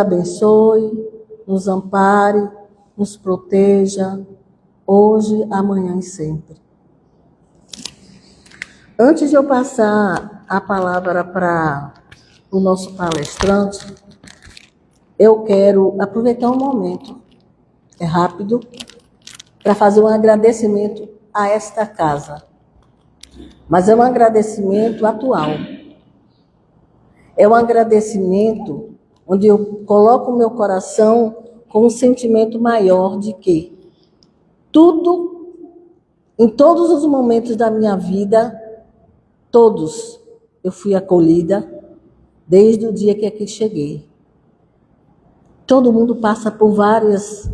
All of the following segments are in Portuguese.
abençoe, nos ampare, nos proteja, hoje, amanhã e sempre. Antes de eu passar a palavra para o nosso palestrante, eu quero aproveitar um momento, é rápido, para fazer um agradecimento a esta casa. Mas é um agradecimento atual. É um agradecimento onde eu coloco o meu coração com um sentimento maior de que tudo, em todos os momentos da minha vida, todos, eu fui acolhida desde o dia que aqui cheguei. Todo mundo passa por vários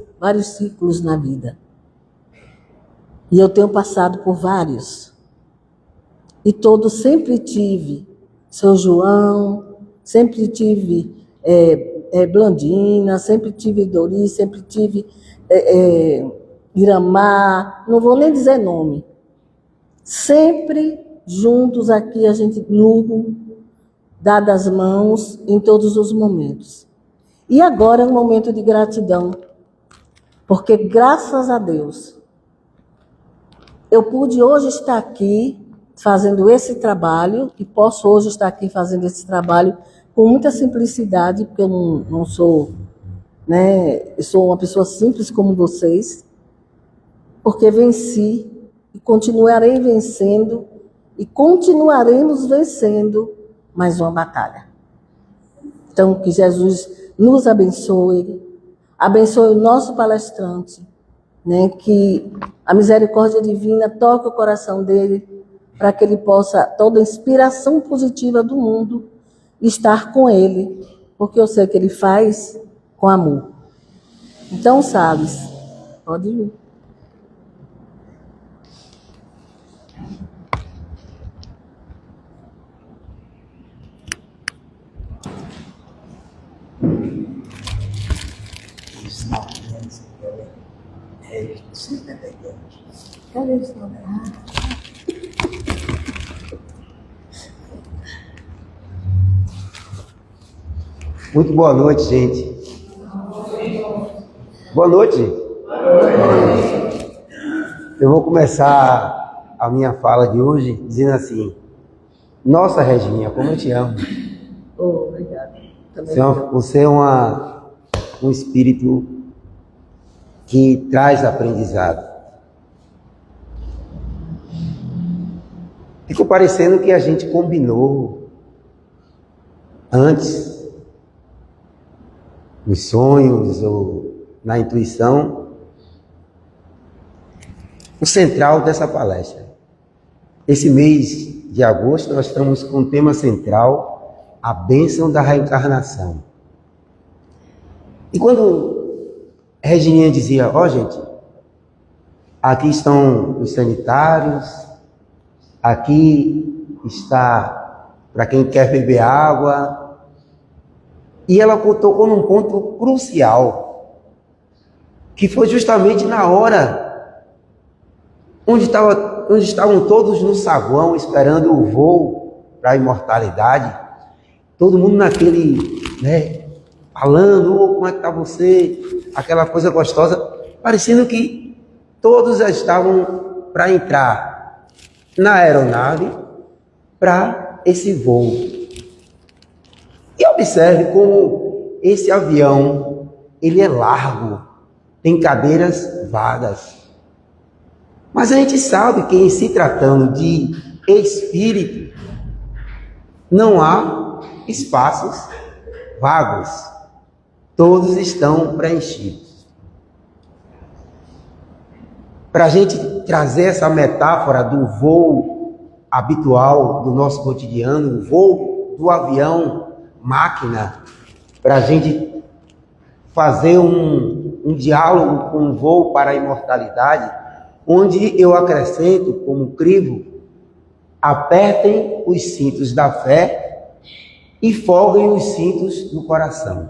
ciclos na vida. E eu tenho passado por vários. E todos sempre tive seu João, sempre tive Blandina, sempre tive Dori, sempre tive Iramar, não vou nem dizer nome. Sempre juntos aqui, a gente nu, dadas as mãos em todos os momentos. E agora é um momento de gratidão, porque graças a Deus, eu pude hoje estar aqui fazendo esse trabalho, e posso hoje estar aqui fazendo esse trabalho com muita simplicidade, porque eu não sou, eu sou uma pessoa simples como vocês, porque venci e continuarei vencendo e continuaremos vencendo mais uma batalha. Então, que Jesus nos abençoe, abençoe o nosso palestrante, que a misericórdia divina toque o coração dele, para que ele possa, toda a inspiração positiva do mundo, estar com ele, porque eu sei que ele faz com amor. Então, Salles, pode vir. Cadê esse nome? Muito boa noite, gente. Boa noite, gente. Eu vou começar a minha fala de hoje dizendo assim: nossa, Reginha, como eu te amo. Oh, obrigada. Você é um espírito que traz aprendizado. Ficou parecendo que a gente combinou antes, nos sonhos ou na intuição, o central dessa palestra. Esse mês de agosto nós estamos com o tema central, a bênção da reencarnação. E quando Regininha dizia, gente, aqui estão os sanitários, aqui está para quem quer beber água. E ela tocou num ponto crucial, que foi justamente na hora onde estavam todos no saguão esperando o voo para a imortalidade, todo mundo naquele, falando, como é que está você, aquela coisa gostosa, parecendo que todos já estavam para entrar na aeronave para esse voo. E observe como esse avião, ele é largo, tem cadeiras vagas. Mas a gente sabe que em se tratando de espírito, não há espaços vagos. Todos estão preenchidos. Para a gente trazer essa metáfora do voo habitual do nosso cotidiano, o voo do avião, máquina, para a gente fazer um diálogo com o voo para a imortalidade, onde eu acrescento como crivo, apertem os cintos da fé e folguem os cintos do coração.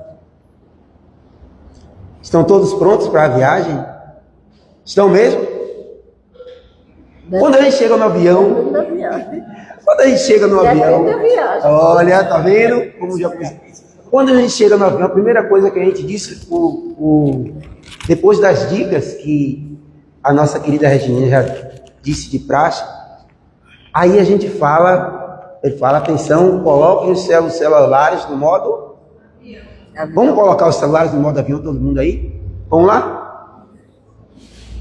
Estão todos prontos para a viagem? Estão mesmo? Quando a gente chega no avião, olha, tá vendo? Como já Quando a gente chega no avião, a primeira coisa que a gente disse, depois das dicas que a nossa querida Regina já disse de praxe, aí a gente fala, ele fala, atenção, coloquem os celulares no modo... Vamos colocar os celulares no modo avião, todo mundo aí? Vamos lá?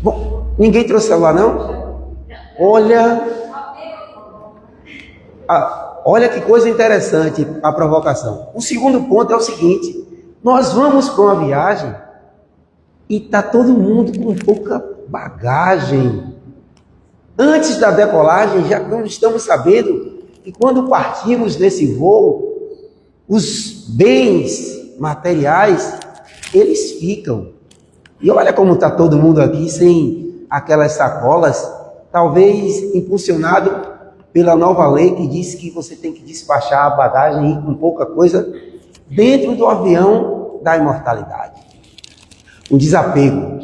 Bom, ninguém trouxe celular, não? Olha que coisa interessante a provocação. O segundo ponto é o seguinte: nós vamos para uma viagem e está todo mundo com pouca bagagem. Antes da decolagem, já estamos sabendo que quando partimos desse voo, os bens materiais, eles ficam. E olha como está todo mundo aqui sem aquelas sacolas, talvez impulsionado pela nova lei que diz que você tem que despachar a bagagem e ir com pouca coisa dentro do avião da imortalidade. O desapego.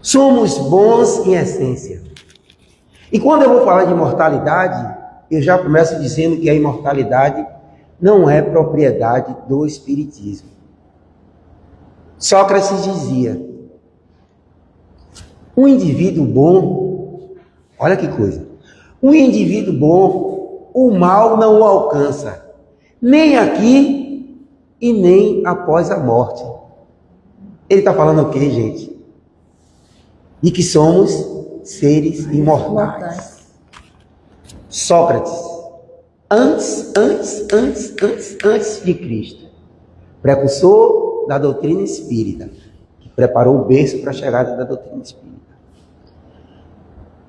Somos bons em essência. E quando eu vou falar de imortalidade, eu já começo dizendo que a imortalidade não é propriedade do Espiritismo. Sócrates dizia: um indivíduo bom, olha que coisa, um indivíduo bom, o mal não o alcança, nem aqui e nem após a morte. Ele está falando o quê, gente? De que somos seres imortais. Sócrates, antes de Cristo, precursor da doutrina espírita, que preparou o berço para a chegada da doutrina espírita.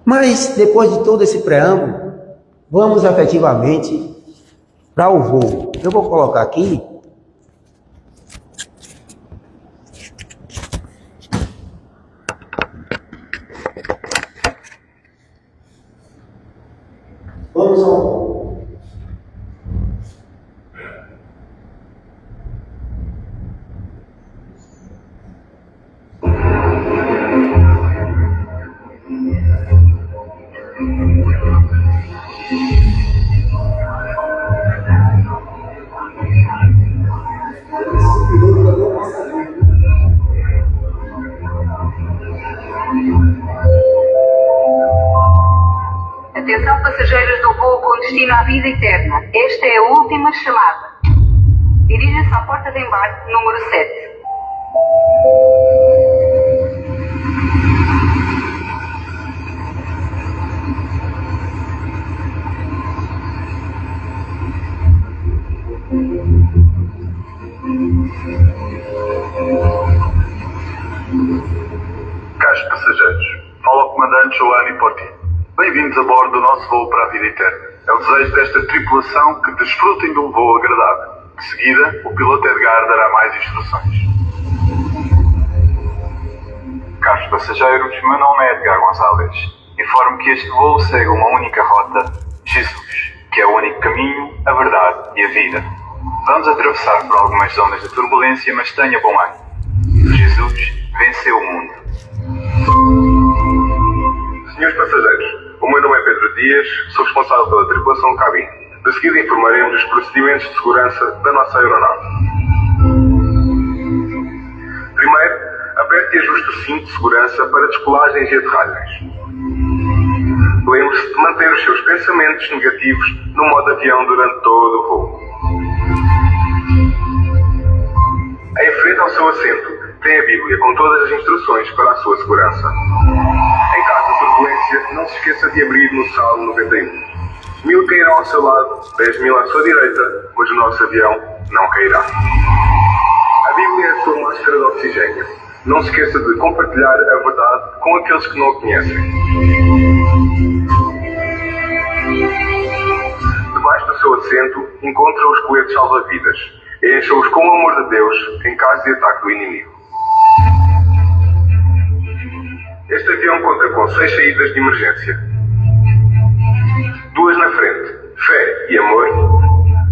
Mas, depois de todo esse preâmbulo, vamos efetivamente para o voo. Eu vou colocar aqui vamos ao voo. Atenção, passageiros do voo com destino à vida eterna. Esta é a última chamada. Dirija-se à porta de embarque número 7. Caros passageiros, fala o comandante Joane Porti. Bem-vindos a bordo do nosso voo para a vida eterna. É o desejo desta tripulação que desfrutem de um voo agradável. De seguida, o piloto Edgar dará mais instruções. Caros passageiros, meu nome é Edgar Gonçalves. Informo que este voo segue uma única rota, Jesus, que é o único caminho, a verdade e a vida. Vamos atravessar por algumas zonas de turbulência, mas tenha bom ânimo. Jesus venceu o mundo. Senhores passageiros, o meu nome é Pedro Dias, sou responsável pela tripulação de cabine. De seguida informaremos dos procedimentos de segurança da nossa aeronave. Primeiro, aperte e ajuste o cinto de segurança para descolagens e aterragens. Lembre-se de manter os seus pensamentos negativos no modo avião durante todo o voo. Em frente ao seu assento, tem a Bíblia com todas as instruções para a sua segurança. Em caso de turbulência, não se esqueça de abrir no Salmo 91. 1000 cairão ao seu lado, 10.000 à sua direita, mas o nosso avião não cairá. A Bíblia é a sua máscara de oxigênio. Não se esqueça de compartilhar a verdade com aqueles que não a conhecem. Debaixo do seu assento, encontra os coletes salva-vidas. Encha-os com o amor de Deus em caso de ataque do inimigo. Este avião conta com 6 saídas de emergência. 2 na frente, fé e amor.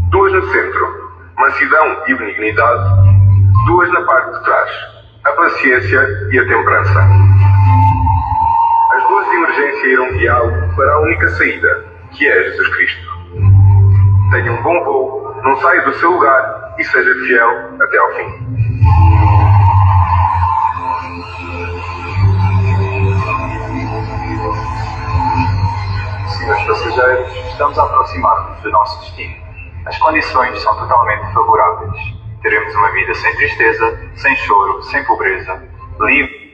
2 no centro, mansidão e benignidade. 2 na parte de trás, a paciência e a temperança. As luzes de emergência irão guiá-lo para a única saída, que é Jesus Cristo. Tenha um bom voo não saia do seu lugar e seja fiel até ao fim. Senhores passageiros, estamos a aproximar-nos do nosso destino. As condições são totalmente favoráveis. Teremos uma vida sem tristeza, sem choro, sem pobreza, livre.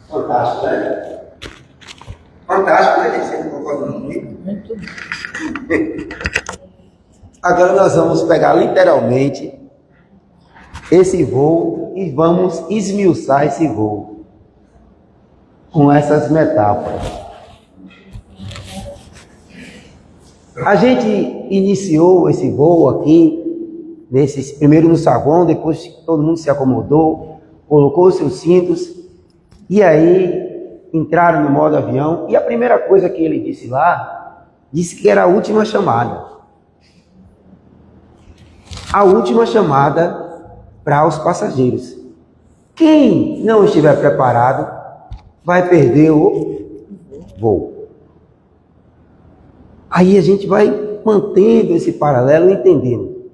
Fantástico, né? Fantástico, né? Você não concorda comigo? Agora nós vamos pegar literalmente esse voo e vamos esmiuçar esse voo com essas metáforas. A gente iniciou esse voo aqui, primeiro no saguão, depois todo mundo se acomodou, colocou os seus cintos, e aí entraram no modo avião, e a primeira coisa que ele disse lá, disse que era a última chamada. A última chamada para os passageiros. Quem não estiver preparado vai perder o voo. Aí a gente vai mantendo esse paralelo, entendendo.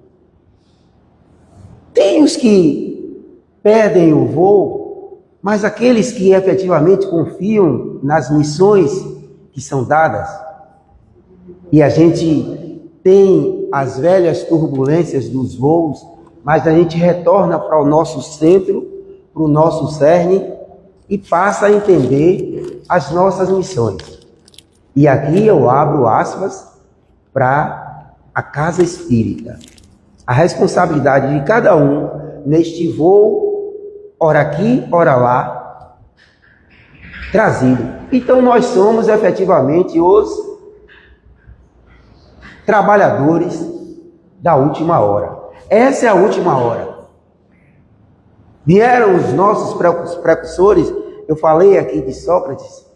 Tem os que perdem o voo, mas aqueles que efetivamente confiam nas missões que são dadas, e a gente tem as velhas turbulências dos voos, mas a gente retorna para o nosso centro, para o nosso cerne, e passa a entender as nossas missões. E aqui eu abro aspas para a casa espírita. A responsabilidade de cada um neste voo, ora aqui, ora lá, trazido. Então nós somos efetivamente os trabalhadores da última hora. Essa é a última hora. Vieram os nossos precursores, eu falei aqui de Sócrates,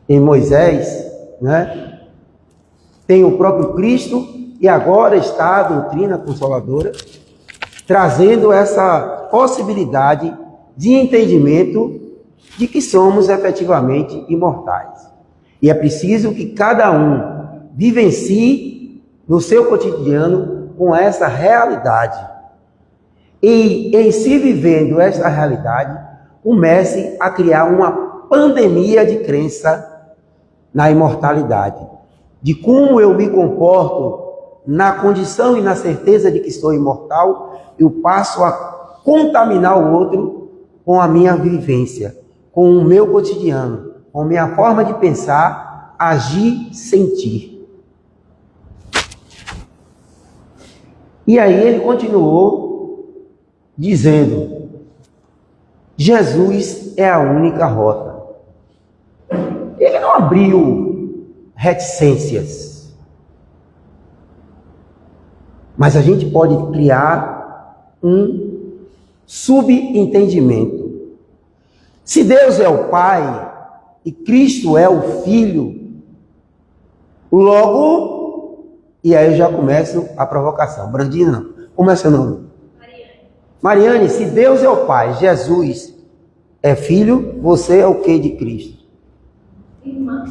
em Moisés, né? Tem o próprio Cristo, e agora está a doutrina consoladora, trazendo essa possibilidade de entendimento de que somos efetivamente imortais. E é preciso que cada um vivencie no seu cotidiano com essa realidade. E em se vivendo essa realidade, comece a criar uma pandemia de crença na imortalidade. De como eu me comporto na condição e na certeza de que sou imortal, eu passo a contaminar o outro com a minha vivência, com o meu cotidiano, com a minha forma de pensar, agir, sentir. E aí ele continuou dizendo: Jesus é a única rota. Ele não abriu reticências, mas a gente pode criar um subentendimento. Se Deus é o Pai e Cristo é o Filho, logo, e aí eu já começo a provocação. Brandina, como é seu nome? Mariane, se Deus é o Pai, Jesus é Filho, você é o que de Cristo?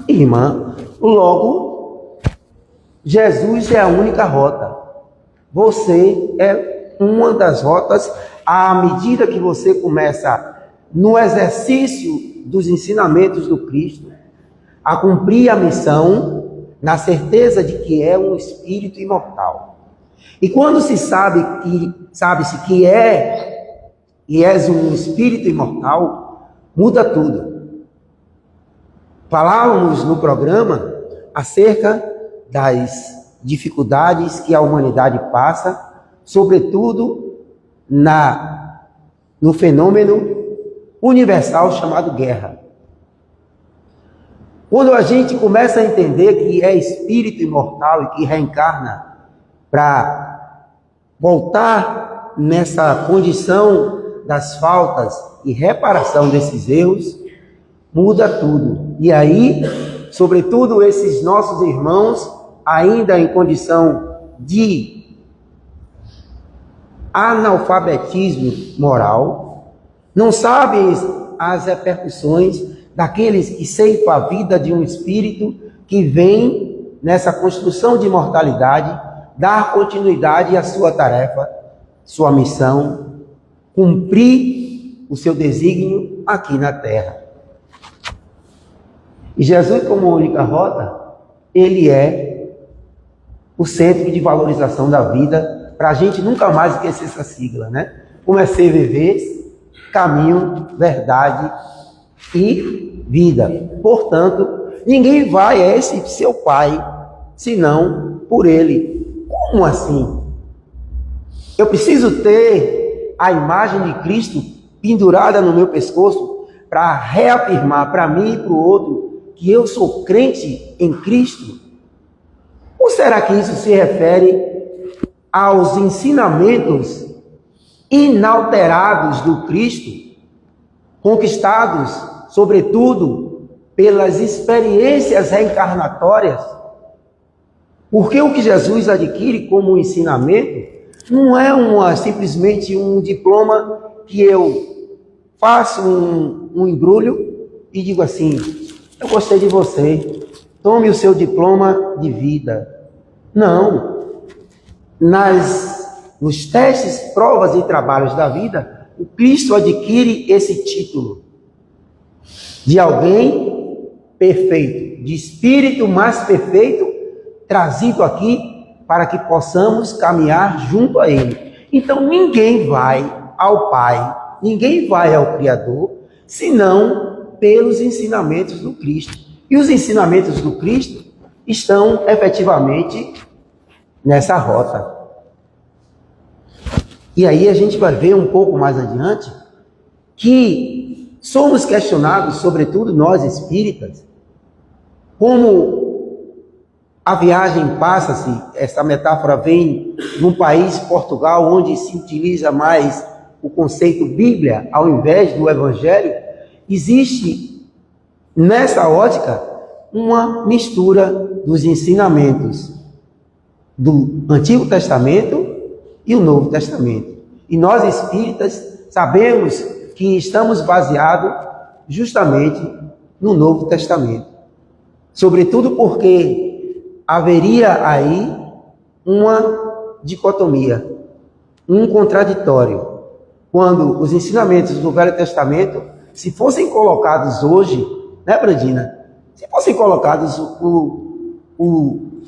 Irmã. Logo, Jesus é a única rota. Você é uma das rotas. À medida que você começa no exercício dos ensinamentos do Cristo, a cumprir a missão, na certeza de que é um espírito imortal. E quando se sabe-se que és um espírito imortal, muda tudo. Falávamos no programa acerca das dificuldades que a humanidade passa, sobretudo no fenômeno universal chamado guerra. Quando a gente começa a entender que é espírito imortal e que reencarna para voltar nessa condição das faltas e reparação desses erros, muda tudo. E aí, sobretudo esses nossos irmãos, ainda em condição de analfabetismo moral, não sabem as repercussões daqueles que ceifam a vida de um espírito que vem nessa construção de imortalidade, dar continuidade à sua tarefa, sua missão, cumprir o seu desígnio aqui na terra. E Jesus, como única rota, ele é o centro de valorização da vida, para a gente nunca mais esquecer essa sigla, né? Como é CVV, caminho, verdade e vida. Portanto, ninguém vai a esse seu Pai, senão por ele. Como assim? Eu preciso ter a imagem de Cristo pendurada no meu pescoço para reafirmar para mim e para o outro que eu sou crente em Cristo? Ou será que isso se refere aos ensinamentos inalterados do Cristo, conquistados, sobretudo, pelas experiências reencarnatórias? Porque o que Jesus adquire como ensinamento não é simplesmente um diploma que eu faço um embrulho e digo assim: eu gostei de você, tome o seu diploma de vida. Não. Nos testes, provas e trabalhos da vida, o Cristo adquire esse título de alguém perfeito, de espírito mais perfeito, trazido aqui para que possamos caminhar junto a Ele. Então ninguém vai ao Pai, ninguém vai ao Criador, senão pelos ensinamentos do Cristo. E os ensinamentos do Cristo estão efetivamente nessa rota. E aí a gente vai ver um pouco mais adiante que somos questionados, sobretudo nós espíritas, como a viagem passa-se, essa metáfora vem num país, Portugal, onde se utiliza mais o conceito Bíblia ao invés do Evangelho. Existe nessa ótica uma mistura dos ensinamentos do Antigo Testamento e o Novo Testamento. E nós espíritas sabemos que estamos baseados justamente no Novo Testamento. Sobretudo porque haveria aí uma dicotomia, um contraditório. Quando os ensinamentos do Velho Testamento, se fossem colocados hoje, né, Brandina? Se fossem colocados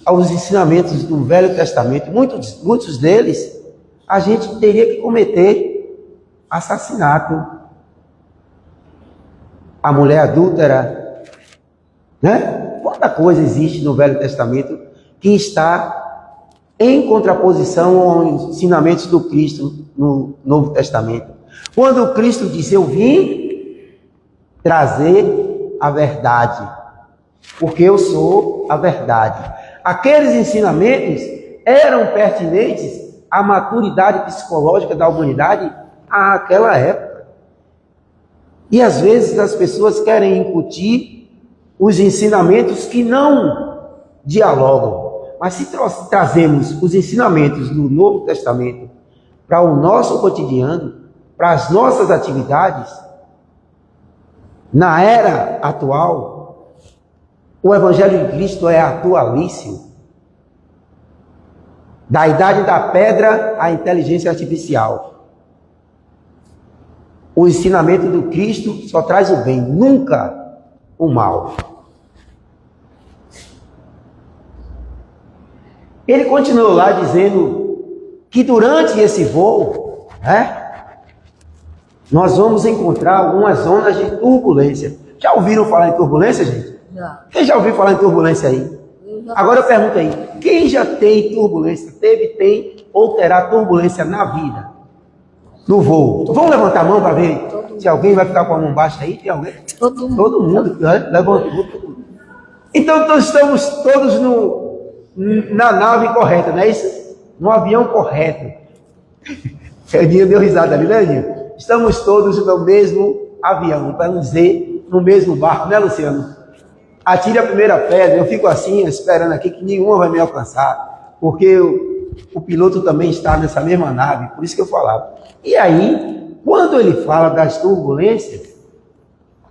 aos ensinamentos do Velho Testamento, muitos deles, a gente teria que cometer assassinato. A mulher adúltera, né? Quanta coisa existe no Velho Testamento que está em contraposição aos ensinamentos do Cristo no Novo Testamento. Quando o Cristo disse: eu vim trazer a verdade, porque eu sou a verdade. Aqueles ensinamentos eram pertinentes à maturidade psicológica da humanidade àquela época. E às vezes as pessoas querem incutir os ensinamentos que não dialogam. Mas se trazemos os ensinamentos do Novo Testamento para o nosso cotidiano, para as nossas atividades, na era atual, o Evangelho de Cristo é atualíssimo. Da idade da pedra à inteligência artificial. O ensinamento do Cristo só traz o bem, nunca o mal. Ele continuou lá dizendo que durante esse voo, nós vamos encontrar algumas zonas de turbulência. Já ouviram falar em turbulência, gente? Já. Quem já ouviu falar em turbulência aí? Agora eu pergunto aí, quem já tem turbulência, tem ou terá turbulência na vida, no voo? Vamos levantar a mão para ver se alguém vai ficar com a mão baixa aí? Tem alguém? Todo mundo. Levanta. Então estamos todos na nave correta, não é isso? No avião correto. Edinho deu risada ali, né, Edinho? Estamos todos no mesmo avião, para não dizer no mesmo barco, né, Luciano? Atire a primeira pedra, eu fico assim, esperando aqui que nenhuma vai me alcançar, porque o piloto também está nessa mesma nave, por isso que eu falava. E aí, quando ele fala das turbulências,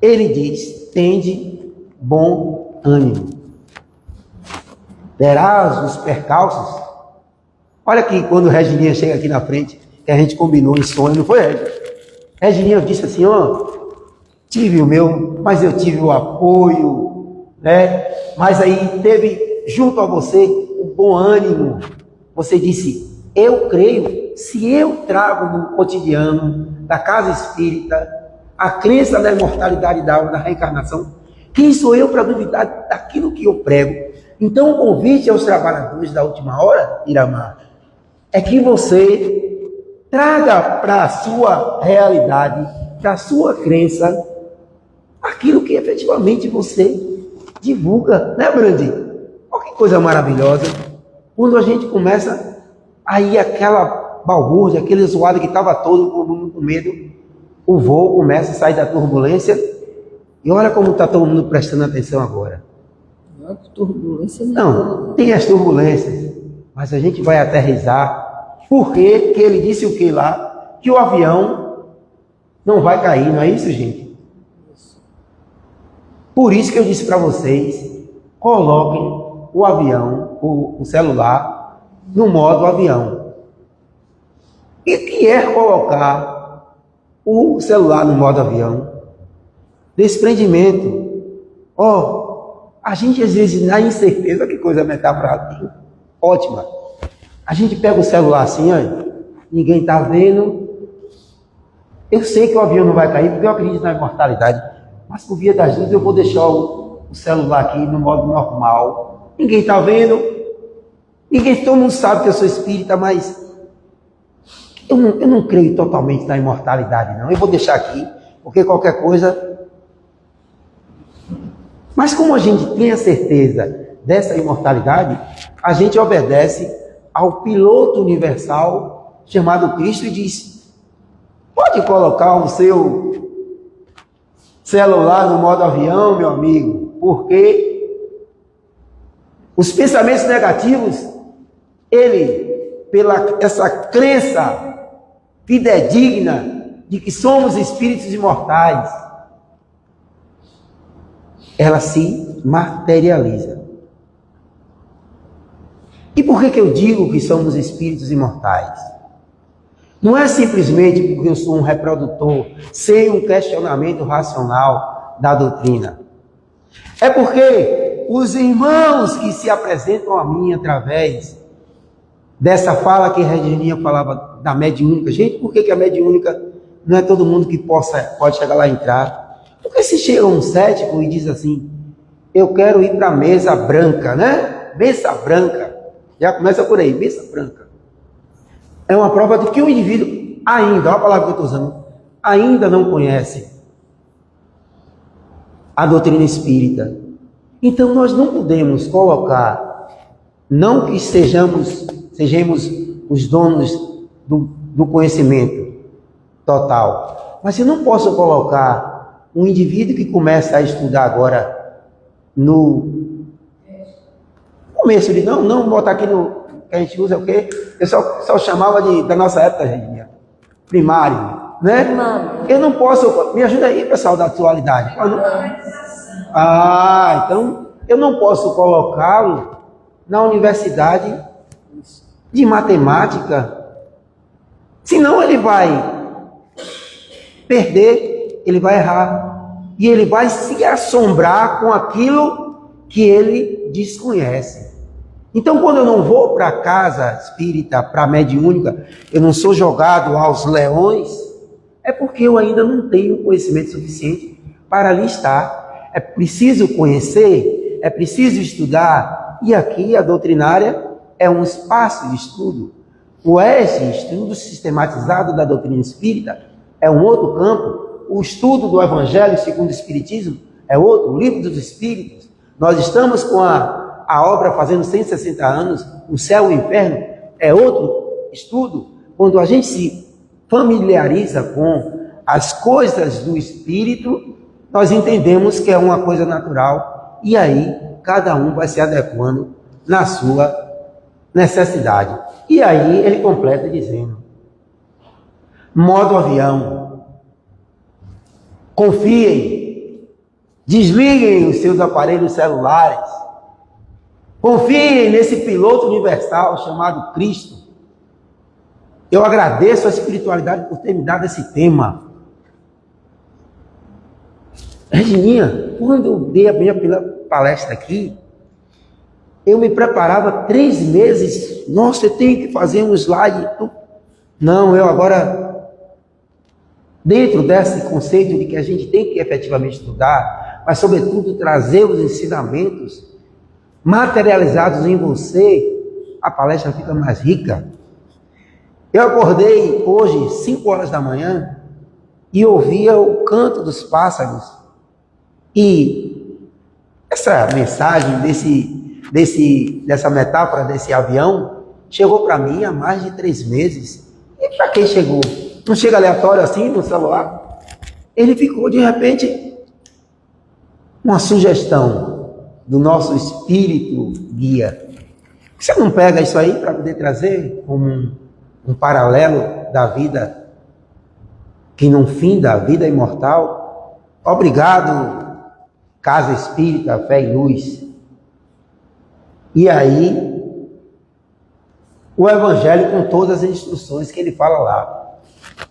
ele diz: tende bom ânimo. terás os percalços. Olha que quando Regininha chega aqui na frente, que a gente combinou em sonho, não foi, Regininha? Regininha disse assim, ó, tive o meu, mas eu tive o apoio, né? Mas aí teve junto a você o bom ânimo. Você disse, eu creio, se eu trago no cotidiano da casa espírita a crença da imortalidade da alma, da reencarnação, quem sou eu para duvidar daquilo que eu prego? Então o convite aos trabalhadores da última hora, Iramar, é que você traga para a sua realidade, para a sua crença, aquilo que efetivamente você divulga, né, Brandi? Olha que coisa maravilhosa. Quando a gente começa aí aquela balbúrdia, aquele zoado que estava todo mundo com medo, o voo começa a sair da turbulência e olha como está todo mundo prestando atenção agora. Não, turbulência não, tem as turbulências, mas a gente vai aterrissar. Porque que ele disse o que lá? Que o avião não vai cair, não é isso, gente? Por isso que eu disse para vocês, coloquem o avião, o celular, no modo avião. E o que é colocar o celular no modo avião? Desprendimento. A gente às vezes na incerteza, que coisa metáfora ótima. A gente pega o celular assim, olha, ninguém está vendo. Eu sei que o avião não vai cair, porque eu acredito na imortalidade. Mas por via das dúvidas eu vou deixar o celular aqui no modo normal. Ninguém está vendo. Todo mundo sabe que eu sou espírita, mas eu não creio totalmente na imortalidade, não. Eu vou deixar aqui, porque qualquer coisa... Mas como a gente tem a certeza dessa imortalidade, a gente obedece ao piloto universal chamado Cristo e diz, pode colocar o seu celular no modo avião, meu amigo, porque os pensamentos negativos, pela essa crença fidedigna de que somos espíritos imortais, ela se materializa. E por que eu digo que somos espíritos imortais? Não é simplesmente porque eu sou um reprodutor sem um questionamento racional da doutrina. É porque os irmãos que se apresentam a mim através dessa fala que Regininha falava da mediúnica. Gente, por que a mediúnica não é todo mundo que pode chegar lá e entrar? Porque se chega um cético e diz assim, eu quero ir para a mesa branca, né? Mesa branca. Já começa por aí, mesa branca. É uma prova de que o indivíduo ainda, olha a palavra que eu estou usando, ainda não conhece a doutrina espírita. Então nós não podemos colocar, não que sejamos os donos do conhecimento total, mas eu não posso colocar um indivíduo que começa a estudar agora no começo de não botar aqui no que a gente usa o quê? Eu só chamava da nossa época, gente, primário, né? Primário. Eu não posso, me ajuda aí, pessoal da atualidade. Então eu não posso colocá-lo na universidade de matemática, senão ele vai perder, ele vai errar e ele vai se assombrar com aquilo que ele desconhece. Então, quando eu não vou para a casa espírita, para a mediúnica, eu não sou jogado aos leões, é porque eu ainda não tenho conhecimento suficiente para ali estar. É preciso conhecer, é preciso estudar, e aqui a doutrinária é um espaço de estudo. O estudo sistematizado da doutrina espírita, é um outro campo. O estudo do Evangelho segundo o Espiritismo é outro, o Livro dos Espíritos. Nós estamos com a obra fazendo 160 anos, o céu e o inferno, é outro estudo. Quando a gente se familiariza com as coisas do Espírito, nós entendemos que é uma coisa natural, e aí cada um vai se adequando na sua necessidade. E aí ele completa dizendo, modo avião, confiem, desliguem os seus aparelhos celulares, Confiem nesse piloto universal chamado Cristo. Eu agradeço a espiritualidade por ter me dado esse tema. Regininha, quando eu dei a minha palestra aqui, eu me preparava 3 meses. Nossa, eu tenho que fazer um slide. Não, eu agora, dentro desse conceito de que a gente tem que efetivamente estudar, mas sobretudo trazer os ensinamentos materializados em você, a palestra fica mais rica. Eu acordei hoje, 5 horas da manhã, e ouvia o canto dos pássaros. E essa mensagem dessa metáfora desse avião chegou para mim há mais de 3 meses. E para quem chegou? Não chega aleatório assim no celular? Ele ficou de repente uma sugestão do nosso espírito guia. Você não pega isso aí para poder trazer como um paralelo da vida que não finda, a vida imortal? Obrigado, Casa Espírita, Fé e Luz. E aí, o Evangelho com todas as instruções que ele fala lá.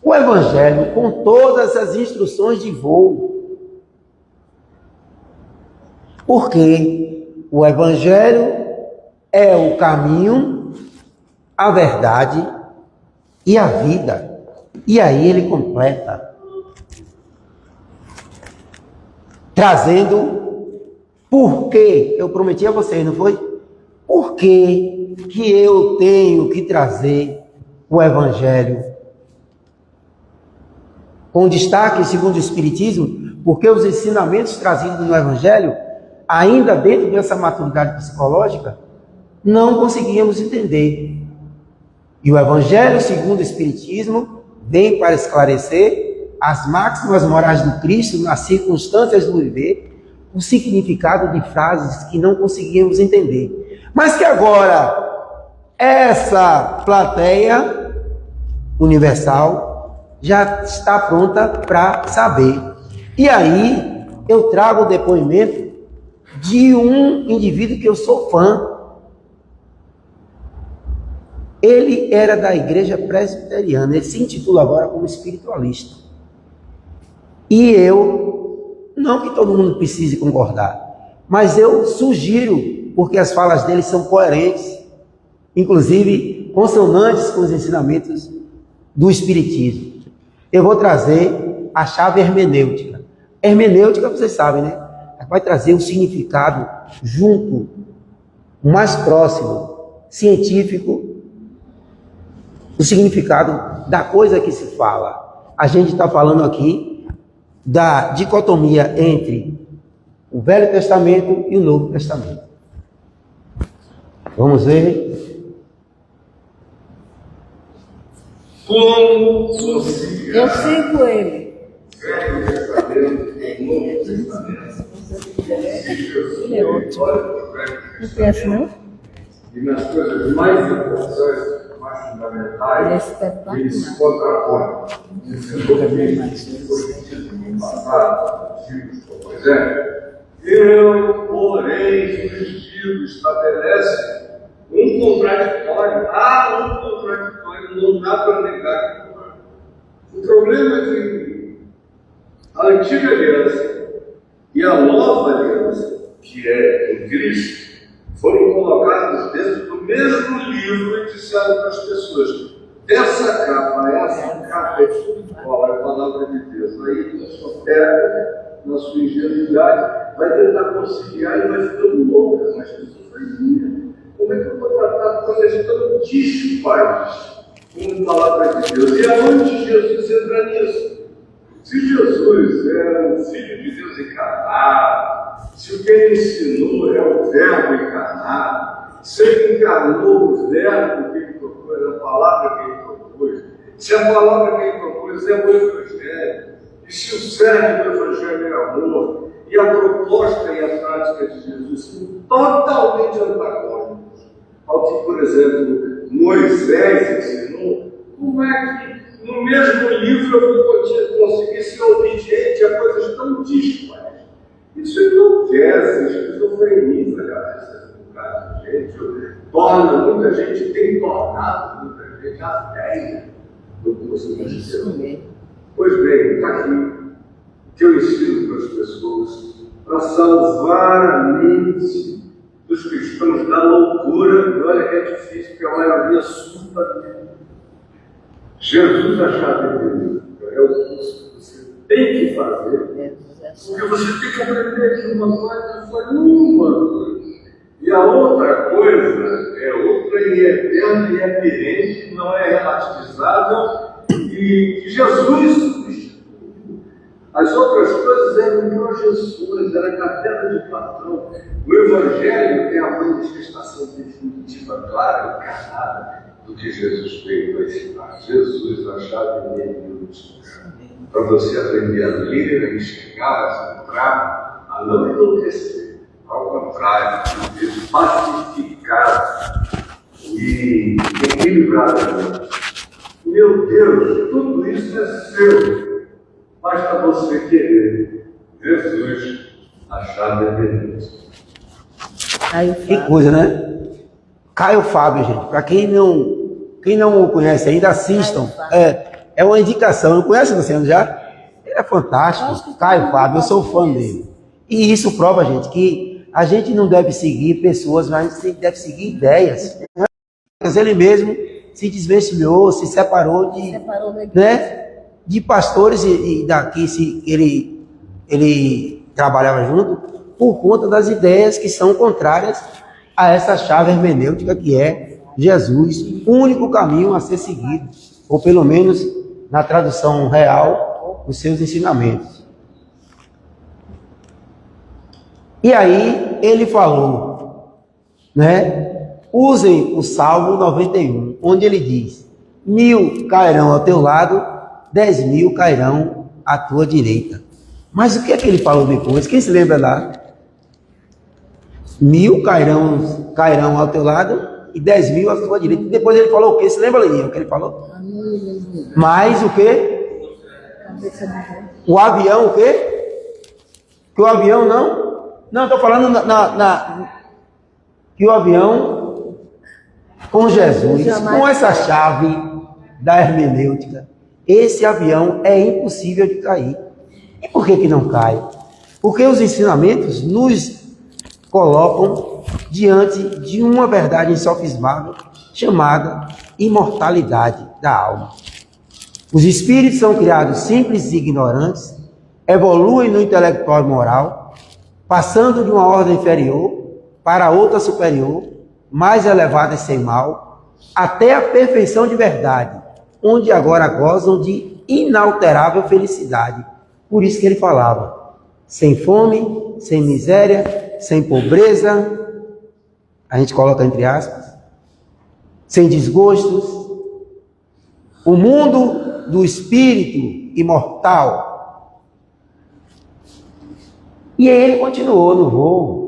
O Evangelho com todas as instruções de voo. Porque o Evangelho é o caminho, a verdade e a vida. E aí ele completa, trazendo por que eu prometi a vocês, não foi? Por que eu tenho que trazer o Evangelho? Com destaque, segundo o Espiritismo, porque os ensinamentos trazidos no Evangelho, ainda dentro dessa maturidade psicológica, não conseguíamos entender. E o Evangelho, segundo o Espiritismo, vem para esclarecer as máximas morais do Cristo nas circunstâncias do viver, o significado de frases que não conseguíamos entender. Mas que agora, essa plateia universal já está pronta para saber. E aí, eu trago o depoimento de um indivíduo que eu sou fã. Ele era da igreja presbiteriana, ele se intitula agora como espiritualista. E eu, não que todo mundo precise concordar, mas eu sugiro, porque as falas dele são coerentes, inclusive consonantes com os ensinamentos do Espiritismo. Eu vou trazer a chave hermenêutica. Hermenêutica, vocês sabem, né? Vai trazer o significado junto, o mais próximo, científico, o significado da coisa que se fala. A gente está falando aqui da dicotomia entre o Velho Testamento e o Novo Testamento. Vamos ver. Como conciliar Eu sigo ele. Velho Testamento e Novo Testamento? Ele é ótimo. Não conhece, não? E nas coisas mais importantes, mais Ele é fundamentais, espetacular. eles se contrapõem. Dizendo que foi no passado, antigos, pois é. Eu, porém, sugiro, estabelece um contraditório. Um contraditório, não dá para negar que não há. O problema é que a antiga aliança e a nova aliança, que é em Cristo, foram colocados dentro do mesmo livro e disseram para as pessoas: essa capa é tudo igual, é a palavra de Deus. Aí, na sua ingenuidade, vai tentar conciliar e vai ficando louca, mas esquizofrenia. Como é que eu vou tratar com coisas tão dispares como palavra de Deus? E aonde Jesus entra nisso? Se Jesus é o Filho de Deus encarnado, se o que ele ensinou é o Verbo encarnado, se ele encarnou o Verbo que ele propôs, a palavra que ele propôs, se a palavra que ele propôs é o Evangelho, e se o cerne do Evangelho é amor, e a proposta e a prática de Jesus são totalmente antagônicos ao que, por exemplo, Moisés ensinou, como é que no mesmo livro eu vou conseguir ser obediente a coisas tão dispares? Isso enlouquece, esquizofreniza a cabeça do cara. muita gente tem tornado muita gente ateia do curso cristão. Pois bem, está aqui o que eu ensino para as pessoas para salvar a mente dos cristãos da loucura. E olha que é difícil, porque a maioria assusta mesmo. Jesus, a chave de Deus, é o curso que você tem que fazer, porque você tem que aprender que uma coisa foi uma coisa. E a outra coisa é outra e eterna e é perene, não é relativizável, e que Jesus substituiu. As outras coisas eram projeções, era caderno de Platão. O Evangelho é a manifestação definitiva, clara, encarnada do que Jesus veio para ensinar. Jesus, a chave dele, para você aprender a ler, a enxergar, a encontrar, a não enlouquecer. Ao contrário, pacificar e equilibrar. Meu Deus, tudo isso é seu. Basta você querer. Jesus, a chave de Deus. Que coisa, né? Caio Fábio, gente. Para quem não o conhece ainda, assistam. É uma indicação. Não conhece, Luciano, já? Ele é fantástico. Caio Fábio, eu sou fã dele. E isso prova, gente, que a gente não deve seguir pessoas, mas a gente deve seguir ideias. Mas ele mesmo se desvencilhou, se separou de pastores e daqui ele trabalhava junto por conta das ideias que são contrárias a essa chave hermenêutica que é Jesus, o único caminho a ser seguido, ou pelo menos na tradução real, os seus ensinamentos. E aí ele falou, né? Usem o Salmo 91, onde ele diz: 1000 cairão ao teu lado, 10.000 cairão à tua direita. Mas o que é que ele falou depois? Quem se lembra lá? 1000 cairão ao teu lado e 10.000 à tua direita. E depois ele falou o quê? Se lembra, Leninha, o que ele falou? Mais o quê? O avião o quê? Que o avião não? Não, estou falando que o avião com Jesus, com essa chave da hermenêutica, esse avião é impossível de cair. E por que não cai? Porque os ensinamentos nos colocam diante de uma verdade insofismável chamada imortalidade da alma. Os espíritos são criados simples e ignorantes, evoluem no intelectual e moral, passando de uma ordem inferior para outra superior, mais elevada e sem mal, até a perfeição de verdade, onde agora gozam de inalterável felicidade. Por isso que ele falava, sem fome, sem miséria, sem pobreza, a gente coloca entre aspas, sem desgostos, o mundo do espírito imortal. E aí ele continuou no voo,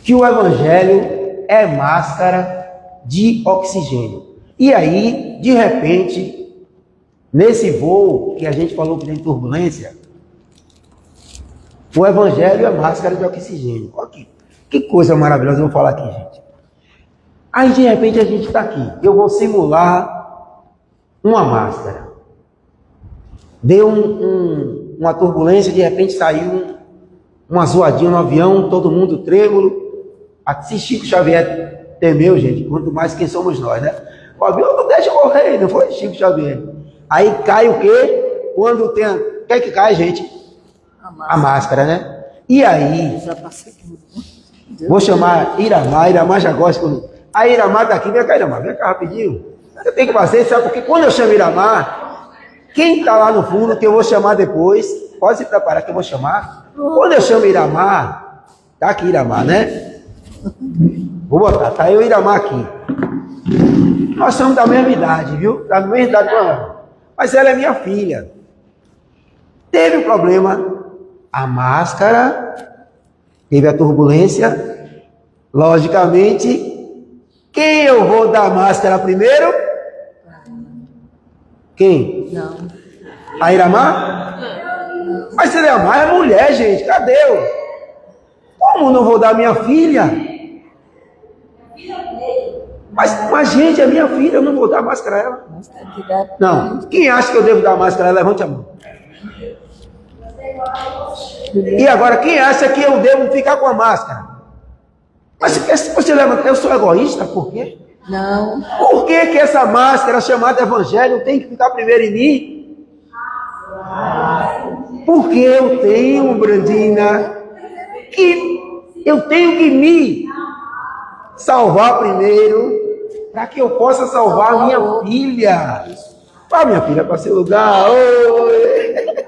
que o Evangelho é máscara de oxigênio. E aí, de repente, nesse voo que a gente falou que tem turbulência, o Evangelho é máscara de oxigênio. Olha aqui, que coisa maravilhosa eu vou falar aqui, gente. Aí, de repente, a gente está aqui. Eu vou simular uma máscara. Deu uma turbulência, de repente saiu uma zoadinha no avião, todo mundo trêmulo. Se Chico Xavier temeu, gente, quanto mais quem somos nós, né? O avião não deixa morrer, não foi Chico Xavier. Aí cai o quê? Quando tem... O que é que cai, gente? A máscara, né? E aí... Vou chamar Iramar já gosta quando... A Iramar tá aqui, vem cá, Iramar, vem cá rapidinho. Eu tenho que fazer, sabe? Porque quando eu chamo Iramar, quem está lá no fundo, que eu vou chamar depois, pode se preparar que eu vou chamar. Quando eu chamo Iramar, tá aqui Iramar, né? Vou botar, tá eu e Iramar aqui. Nós somos da mesma idade, viu? Da mesma idade com ela. Mas ela é minha filha. Teve um problema, a máscara, teve a turbulência, logicamente, quem eu vou dar a máscara primeiro? Quem? Não. A Iramar? Mas se Iramar é mulher, gente, cadê eu? Como não vou dar minha filha? Mas, gente, é minha filha, eu não vou dar máscara a ela. Mas tem que dar. Não. Quem acha que eu devo dar máscara a ela, levante a mão. E agora, quem acha que eu devo ficar com a máscara? Mas se você levanta, eu sou egoísta, por quê? Não. Por que que essa máscara chamada evangelho tem que ficar primeiro em mim? Porque eu tenho, Brandina, que eu tenho que me salvar primeiro, para que eu possa salvar a minha filha. Vá, minha filha, para seu lugar. Oi.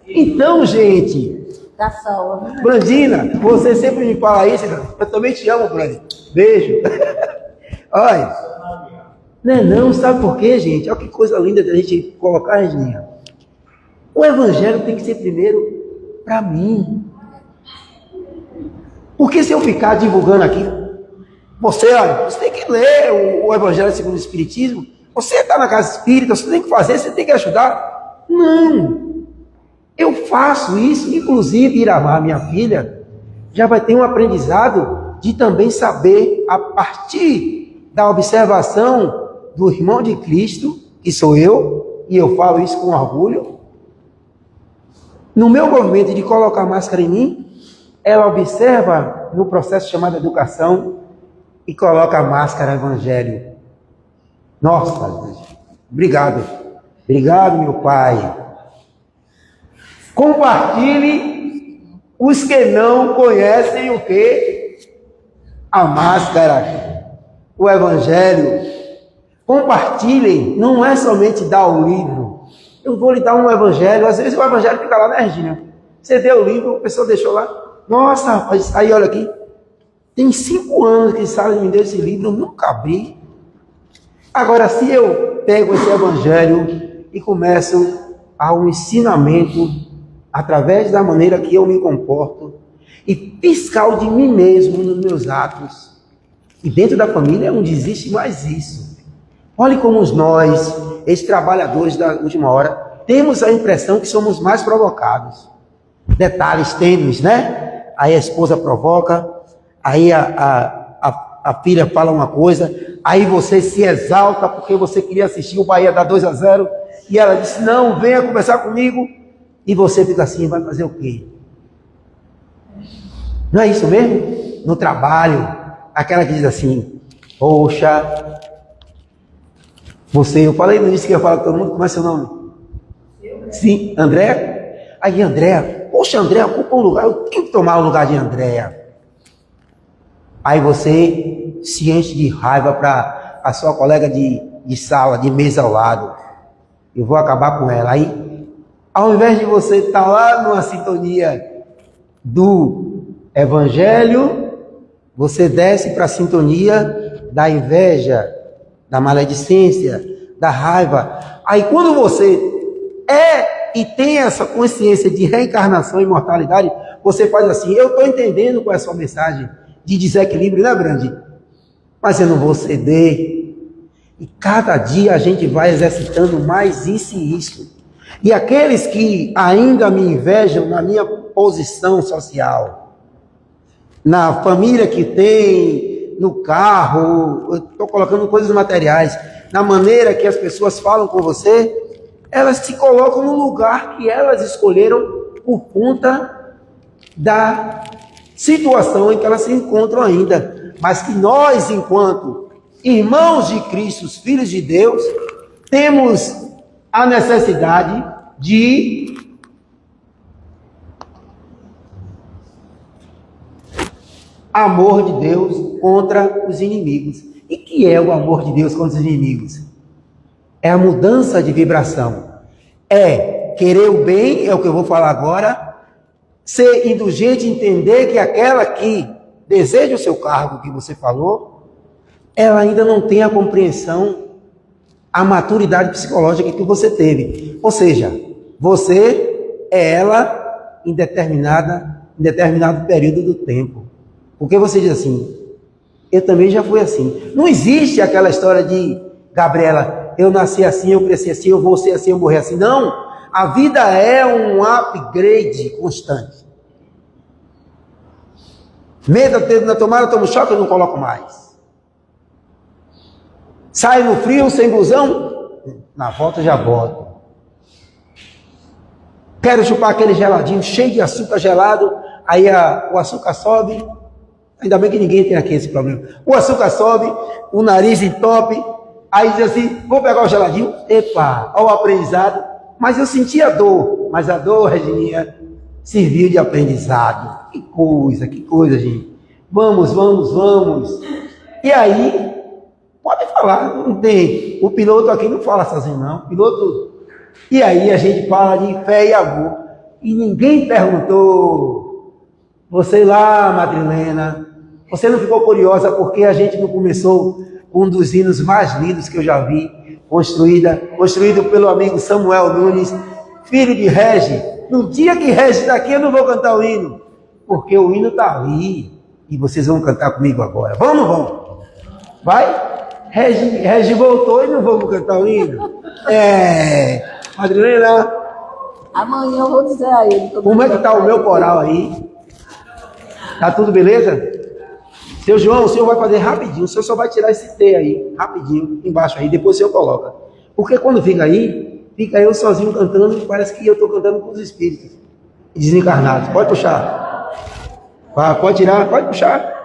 Então, gente, Tá salva. Brandina, você sempre me fala isso, eu também te amo, Brandina. Beijo. Olha, não, sabe por quê, gente? Olha que coisa linda da gente colocar, Regininha. O evangelho tem que ser primeiro para mim. Porque se eu ficar divulgando aqui, você tem que ler o evangelho segundo o Espiritismo, você está na casa espírita, você tem que fazer, você tem que ajudar. Não. Eu faço isso, inclusive Iramar, minha filha, já vai ter um aprendizado de também saber, a partir da observação do irmão de Cristo, que sou eu, e eu falo isso com orgulho, no meu movimento de colocar máscara em mim, ela observa no processo chamado educação e coloca a máscara evangelho. Nossa, obrigado. Obrigado, meu Pai. Compartilhe os que não conhecem o que? A máscara, o evangelho. Compartilhem, não é somente dar o livro. Eu vou lhe dar um evangelho, às vezes o evangelho fica lá, né, Regina? Você deu o livro, a pessoa deixou lá. Nossa, rapaz, aí olha aqui. Tem 5 anos que Sara me deu esse livro, eu nunca abri. Agora, se eu pego esse evangelho e começo a um ensinamento através da maneira que eu me comporto e fiscal de mim mesmo nos meus atos, e dentro da família não existe mais isso. Olhe como nós, esses trabalhadores da última hora, temos a impressão que somos mais provocados. Detalhes tênues, né? Aí a esposa provoca, aí a filha fala uma coisa, aí você se exalta porque você queria assistir o Bahia dar 2-0, e ela disse, não, venha conversar comigo, e você fica assim, vai fazer o quê? Não é isso mesmo? No trabalho, aquela que diz assim, poxa, eu falei no início que eu falo com todo mundo, como é seu nome? Sim, Andréa? Aí, Andréa, poxa, Andréa, ocupa um lugar, eu tenho que tomar o lugar de Andréa. Aí você se enche de raiva para a sua colega de sala, de mesa ao lado. Eu vou acabar com ela. Aí, ao invés de você estar lá numa sintonia do evangelho, você desce para a sintonia da inveja, da maledicência, da raiva. Aí quando você e tem essa consciência de reencarnação e imortalidade, você faz assim, eu estou entendendo qual é a sua mensagem de desequilíbrio, né, Brandi? Mas eu não vou ceder. E cada dia a gente vai exercitando mais isso e isso. E aqueles que ainda me invejam na minha posição social, na família que tem, no carro, eu estou colocando coisas materiais, na maneira que as pessoas falam com você, elas se colocam no lugar que elas escolheram por conta da situação em que elas se encontram ainda. Mas que nós, enquanto irmãos de Cristo, filhos de Deus, temos a necessidade de amor de Deus contra os inimigos. E que é o amor de Deus contra os inimigos? É a mudança de vibração. É querer o bem, é o que eu vou falar agora, ser indulgente, entender que aquela que deseja o seu cargo que você falou, ela ainda não tem a compreensão, a maturidade psicológica que você teve. Ou seja, você é ela em determinado período do tempo. Porque você diz assim, eu também já fui assim. Não existe aquela história de, Gabriela, eu nasci assim, eu cresci assim, eu vou ser assim, eu morrer assim. Não, a vida é um upgrade constante. Medo na tomada, eu tomo choque, eu não coloco mais. Sai no frio, sem blusão, na volta já boto. Quero chupar aquele geladinho, cheio de açúcar gelado, aí o açúcar sobe. Ainda bem que ninguém tem aqui esse problema. O açúcar sobe, o nariz entope, aí diz assim, vou pegar o geladinho. Epa, olha o aprendizado. Mas eu senti a dor. Mas a dor, Regininha, serviu de aprendizado. Que coisa, gente. Vamos. E aí, pode falar, não tem. O piloto aqui não fala sozinho, não. O piloto... E aí a gente fala de fé e amor. E ninguém perguntou, você lá, Madrilena, você não ficou curiosa porque a gente não começou com um dos hinos mais lindos que eu já vi, construído pelo amigo Samuel Nunes, filho de Regi. No dia que Regi está aqui, eu não vou cantar o hino, porque o hino está ali, e vocês vão cantar comigo agora. Vamos ou não vamos? Vai? Regi voltou e não vamos cantar o hino? Madrilena, Amanhã eu vou dizer a ele. como é que está o meu coral aí? Tá tudo beleza? Seu João, o senhor vai fazer rapidinho, o senhor só vai tirar esse T aí, rapidinho, embaixo aí, depois o senhor coloca. Porque quando fica eu sozinho cantando, e parece que eu estou cantando com os espíritos desencarnados. Pode puxar. Pode tirar, pode puxar.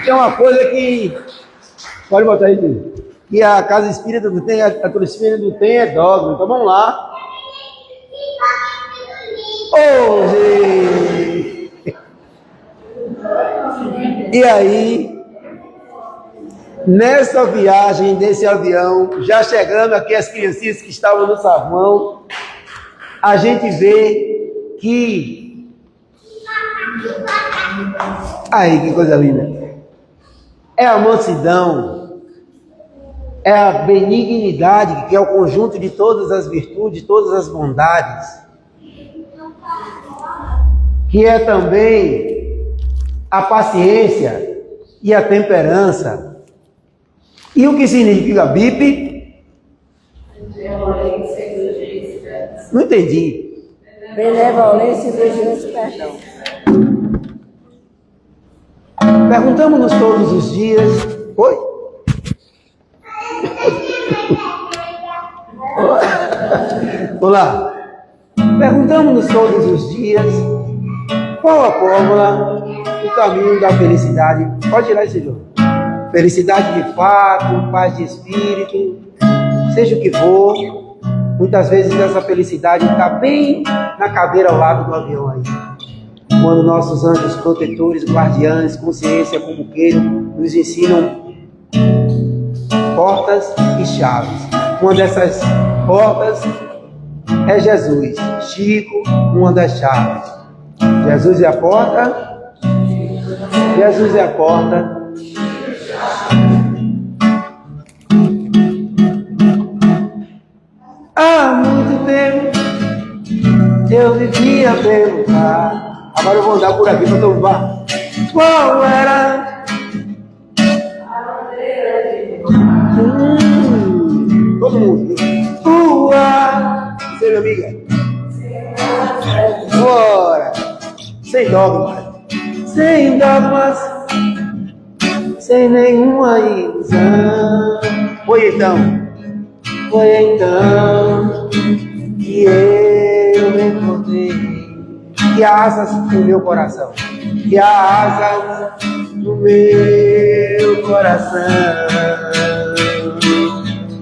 Tem uma coisa que... Pode botar aí, filho. Que a casa espírita não tem, a turma espírita não tem é dogma. Então vamos lá. Hoje! E aí, nessa viagem desse avião, já chegando aqui as criancinhas que estavam no saguão, a gente vê que... Aí, que coisa linda! É a mansidão, é a benignidade, que é o conjunto de todas as virtudes, todas as bondades, que é também a paciência e a temperança. E o que significa BIP? Não entendi. Benevolência e vigilância e perdão. Perguntamos-nos todos os dias. Oi? Olá. Perguntamos-nos todos os dias qual a fórmula do caminho da felicidade. Pode tirar esse jogo. Felicidade de fato, paz de espírito, seja o que for. Muitas vezes essa felicidade está bem na cadeira ao lado do avião aí. Quando nossos anjos protetores, guardiães, consciência, como queiram, nos ensinam portas e chaves. Uma dessas portas é Jesus. Chico, uma das chaves. Jesus é a porta. Jesus é a porta. Há muito tempo eu vivia a perguntar. Agora eu vou andar por aqui para tomar. Qual era? Todo mundo. Tua. Você, minha amiga. Bora. Sem dogmas. Sem dogmas. Sem nenhuma ilusão. Foi então que eu me encontrei. Que asas no meu coração. Que asas no meu coração.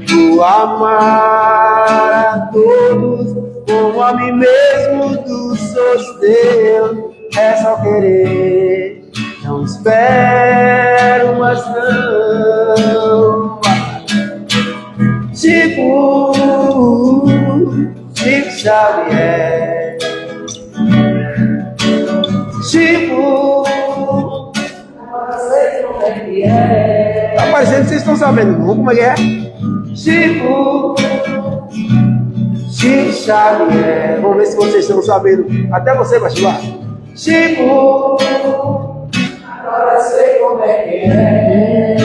Tu amar a todos como a mim mesmo tu sou teu. É só querer, não espero mais não. Chico Xavier. Chico, agora sei como é que é. Tá parecendo que vocês estão sabendo, não? Como é que é? Chico Xavier. Vamos ver se vocês estão sabendo. Até você, Bastilar. Chico, agora sei como é que é.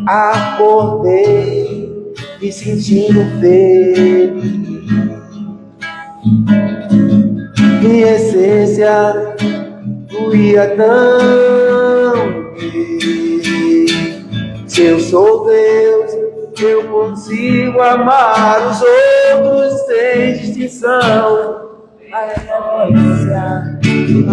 Acordei me sentindo feliz. Minha essência fluía tão bem. Se eu sou Deus, eu consigo amar os outros sem distinção.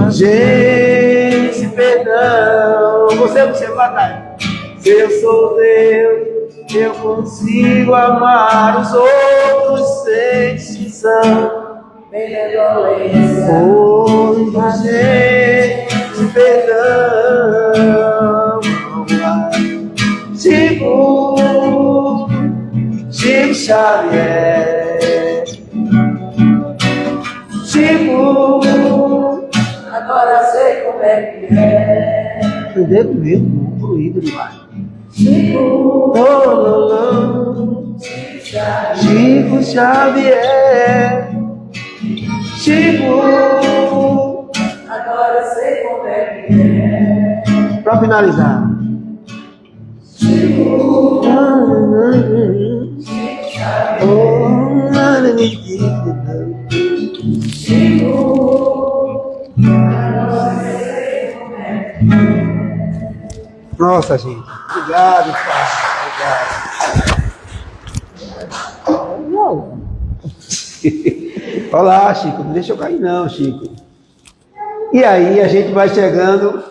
Gente, perdão. Você batalha. Se eu sou Deus, eu consigo amar os outros sem distinção. Oh, gente, perdão. Chico Xavier. Chico, agora sei como é que é. Entendeu mesmo? Fluido demais. Chico, Chico Xavier. Chico, agora sei como é que é. Pra finalizar. Chico, nossa, gente. Obrigado, pai. Obrigado. Olá, Chico. Não deixa eu cair, não, Chico. E aí, a gente vai chegando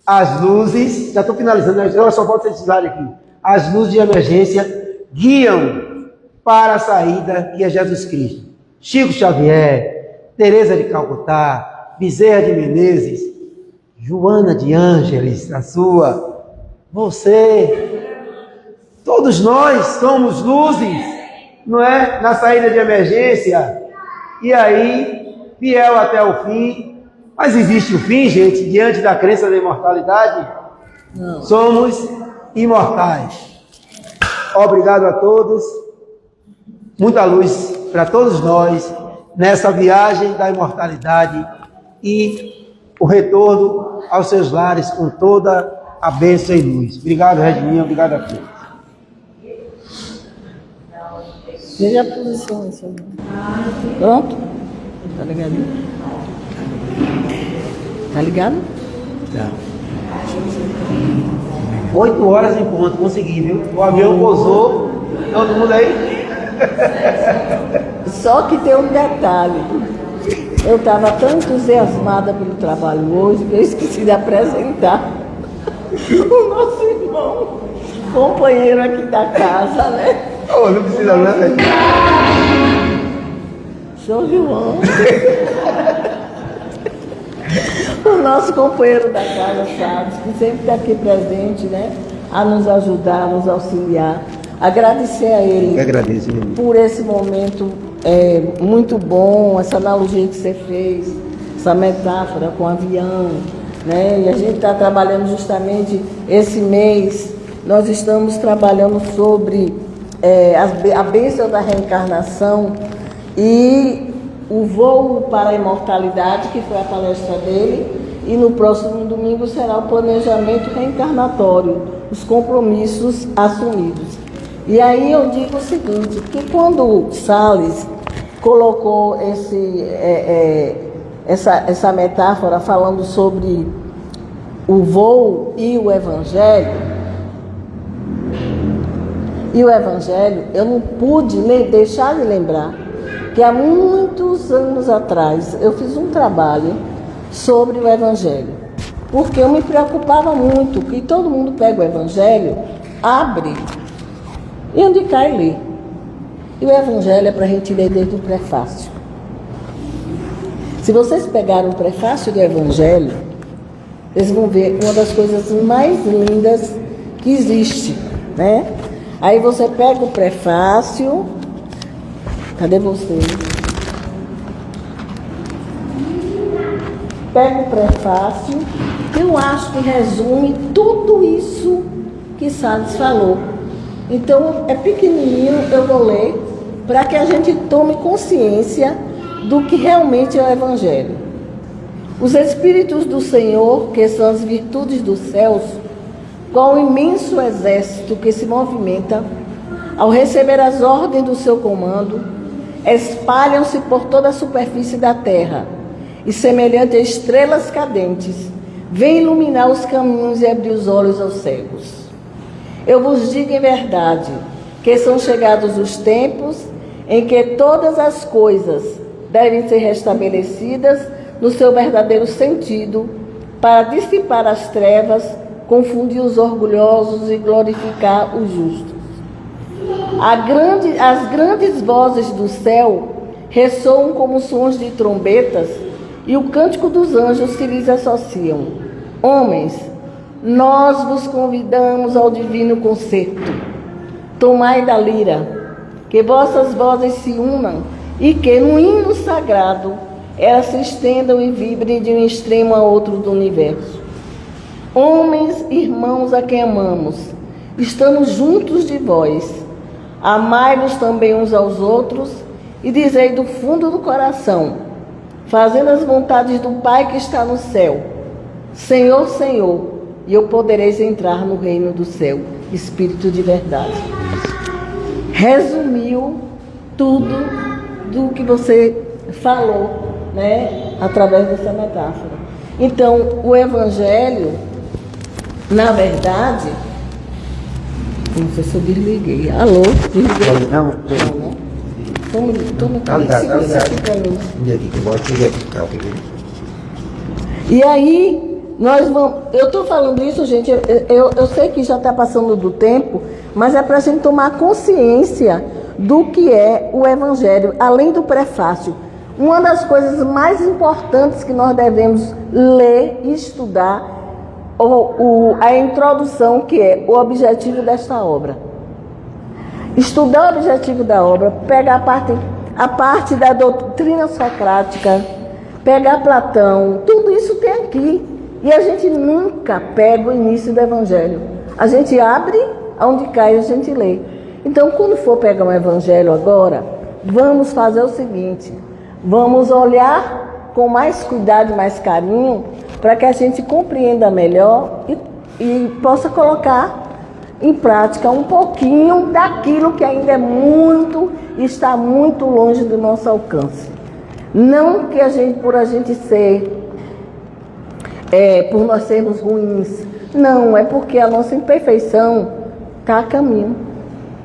às luzes. Já estou finalizando, agora só falta vocês usarem aqui. As luzes de emergência guiam para a saída, que é Jesus Cristo. Chico Xavier, Teresa de Calcutá, Bezerra de Menezes, Joana de Ângeles, a sua, você, todos nós somos luzes, não é? Na saída de emergência, e aí, fiel até o fim. Mas existe o fim, gente, diante da crença da imortalidade? Não. Somos imortais. Obrigado a todos, muita luz para todos nós, nessa viagem da imortalidade e o retorno aos seus lares com toda a bênção e luz. Obrigado, Redinha, obrigado a todos. Veja a posição. Pronto? Tá ligadinho? Tá ligado? Tá. 8 horas em ponto, consegui, viu? O avião pousou, todo mundo aí. Só que tem um detalhe. Eu estava tão entusiasmada pelo trabalho hoje que eu esqueci de apresentar o nosso irmão, companheiro aqui da casa, né? Oh, não precisa não, né? São João. O nosso companheiro da casa, Chaves, que sempre está aqui presente, né? A nos ajudar, a nos auxiliar. Agradecer a ele. Eu agradeço, por esse momento muito bom, essa analogia que você fez, essa metáfora com o avião, né? E a gente está trabalhando justamente esse mês, nós estamos trabalhando sobre a bênção da reencarnação e o voo para a imortalidade, que foi a palestra dele, e no próximo domingo será o planejamento reencarnatório, os compromissos assumidos. E aí eu digo o seguinte, que quando Salles colocou essa metáfora falando sobre o voo e o evangelho, eu não pude deixar de lembrar que há muitos anos atrás eu fiz um trabalho sobre o evangelho, porque eu me preocupava muito que todo mundo pega o evangelho, abre e onde cai lê. E o evangelho é para a gente ler desde o prefácio. Se vocês pegarem o prefácio do evangelho, vocês vão ver uma das coisas mais lindas que existe, né? Aí você pega o prefácio. Cadê você? Pega o prefácio, que eu acho que resume tudo isso que Salles falou. Então, é pequenininho, eu vou ler, para que a gente tome consciência do que realmente é o Evangelho. Os Espíritos do Senhor, que são as virtudes dos céus, qual o imenso exército que se movimenta, ao receber as ordens do seu comando, espalham-se por toda a superfície da terra, e semelhante a estrelas cadentes, vêm iluminar os caminhos e abrir os olhos aos cegos. Eu vos digo em verdade, que são chegados os tempos em que todas as coisas devem ser restabelecidas no seu verdadeiro sentido, para dissipar as trevas, confundir os orgulhosos e glorificar os justos. As grandes vozes do céu ressoam como sons de trombetas, e o cântico dos anjos se lhes associam. Homens, nós vos convidamos ao divino concerto. Tomai da lira, que vossas vozes se unam e que no hino sagrado elas se estendam e vibrem de um extremo a outro do universo. Homens, irmãos a quem amamos, estamos juntos de vós. Amai-vos também uns aos outros e dizei do fundo do coração, fazendo as vontades do Pai que está no céu: Senhor, Senhor, e eu podereis entrar no reino do céu. Espírito de verdade. Resumiu tudo do que você falou, né, através dessa metáfora. Então, o Evangelho, na verdade, não sei se eu desliguei. Alô? Desliguei? Não. Toma Tá ligado. aqui pra mim. Aqui. E aí, nós vamos... Eu estou falando isso, gente, eu sei que já está passando do tempo, mas é para a gente tomar consciência do que é o Evangelho, além do prefácio. Uma das coisas mais importantes que nós devemos ler e estudar, a introdução, que é o objetivo desta obra. Estudar o objetivo da obra, pegar a parte da doutrina socrática, pegar Platão, tudo isso tem aqui. E a gente nunca pega o início do Evangelho. A gente abre, onde cai a gente lê. Então, quando for pegar um Evangelho agora, vamos fazer o seguinte: vamos olhar com mais cuidado e mais carinho, para que a gente compreenda melhor e possa colocar em prática um pouquinho daquilo que ainda é muito está muito longe do nosso alcance. Não que por nós sermos ruins. Não, é porque a nossa imperfeição está a caminho.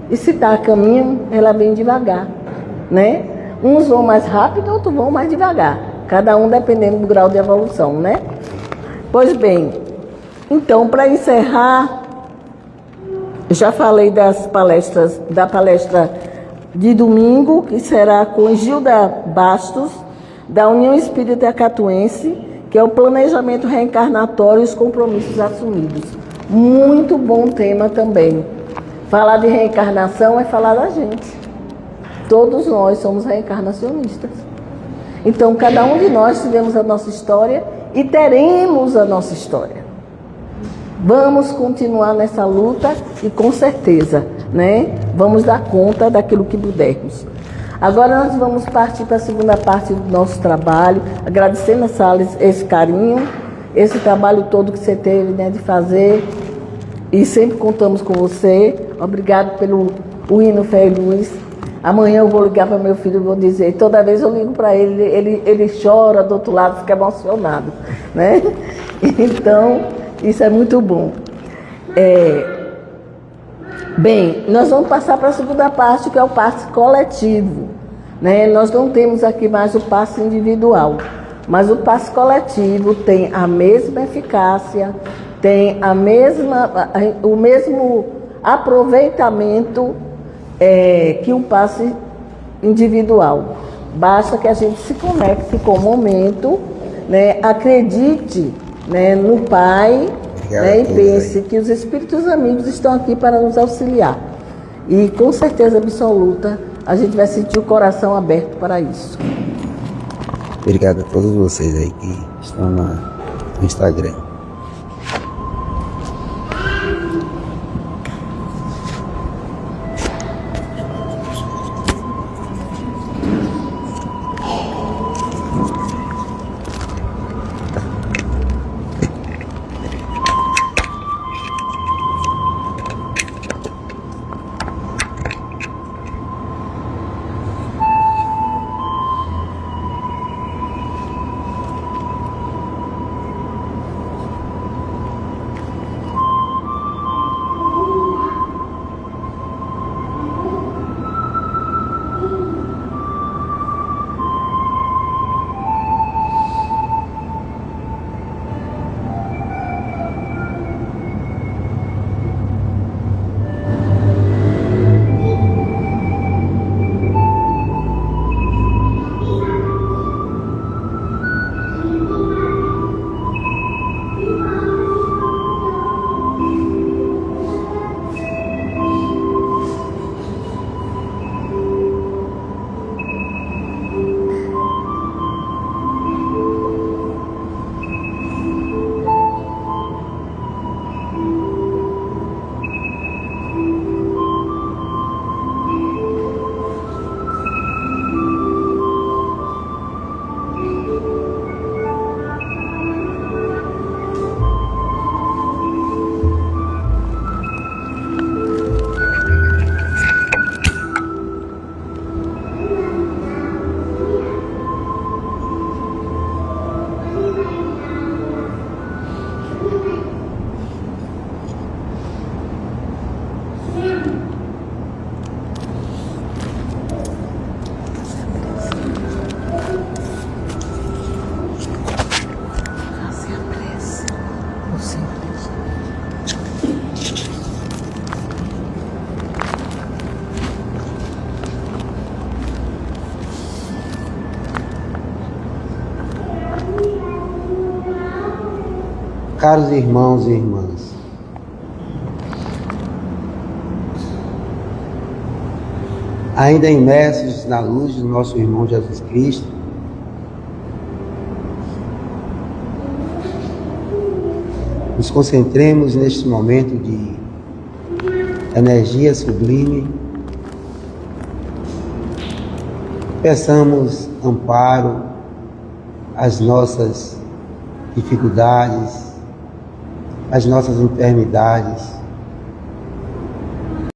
E se está a caminho, ela vem devagar, né? Uns vão mais rápido, outros vão mais devagar. Cada um dependendo do grau de evolução, né? Pois bem, então, para encerrar, já falei da palestra de domingo, que será com Gilda Bastos, da União Espírita Acatuense, que é o planejamento reencarnatório e os compromissos assumidos. Muito bom tema também. Falar de reencarnação é falar da gente. Todos nós somos reencarnacionistas. Então, cada um de nós tivemos a nossa história e teremos a nossa história. Vamos continuar nessa luta e, com certeza, né, vamos dar conta daquilo que pudermos. Agora nós vamos partir para a segunda parte do nosso trabalho, agradecendo a Salles esse carinho, esse trabalho todo que você teve, né, de fazer, e sempre contamos com você. Obrigado pelo hino Fé e Luz. Amanhã eu vou ligar para meu filho e vou dizer, toda vez eu ligo para ele chora do outro lado, fica emocionado, né? Então, isso é muito bom. Bem, nós vamos passar para a segunda parte, que é o passe coletivo, né? Nós não temos aqui mais o passe individual, mas o passe coletivo tem a mesma eficácia, tem o mesmo aproveitamento que um passe individual. Basta que a gente se conecte com o momento, né? Acredite, né, no Pai, né, e pense que os espíritos amigos estão aqui para nos auxiliar. E com certeza absoluta a gente vai sentir o coração aberto para isso. Obrigado a todos vocês aí que estão no Instagram. Caros irmãos e irmãs, ainda imersos na luz do nosso irmão Jesus Cristo, nos concentremos neste momento de energia sublime, peçamos amparo às nossas dificuldades, as nossas enfermidades,